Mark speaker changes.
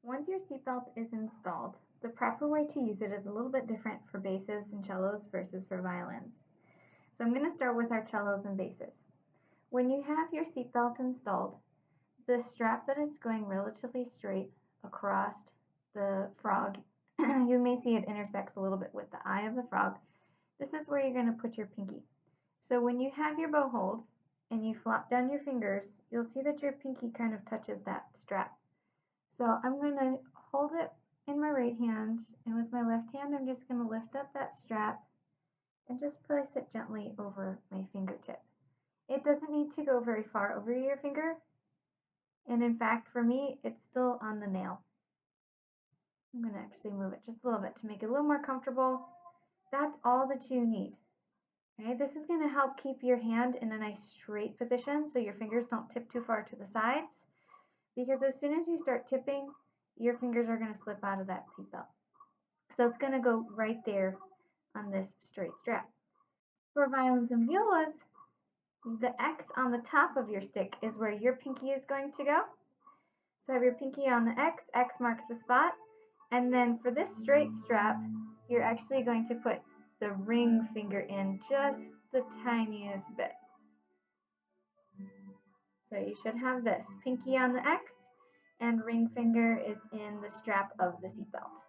Speaker 1: Once your seatbelt is installed, the proper way to use it is a little bit different for basses and cellos versus for violins. So I'm going to start with our cellos and basses. When you have your seatbelt installed, the strap that is going relatively straight across the frog, you may see it intersects a little bit with the eye of the frog. This is where you're going to put your pinky. So when you have your bow hold and you flop down your fingers, you'll see that your pinky kind of touches that strap. So I'm going to hold it in my right hand, and with my left hand I'm just going to lift up that strap and just place it gently over my fingertip. It doesn't need to go very far over your finger, and in fact for me it's still on the nail. I'm going to actually move it just a little bit to make it a little more comfortable. That's all that you need. Okay, this is going to help keep your hand in a nice straight position so your fingers don't tip too far to the sides, because as soon as you start tipping, your fingers are going to slip out of that seatbelt. So it's going to go right there on this straight strap. For violins and violas, the X on the top of your stick is where your pinky is going to go. So have your pinky on the X, X marks the spot, and then for this straight strap, you're actually going to put the ring finger in just the tiniest bit. So you should have this pinky on the X and ring finger is in the strap of the seatbelt.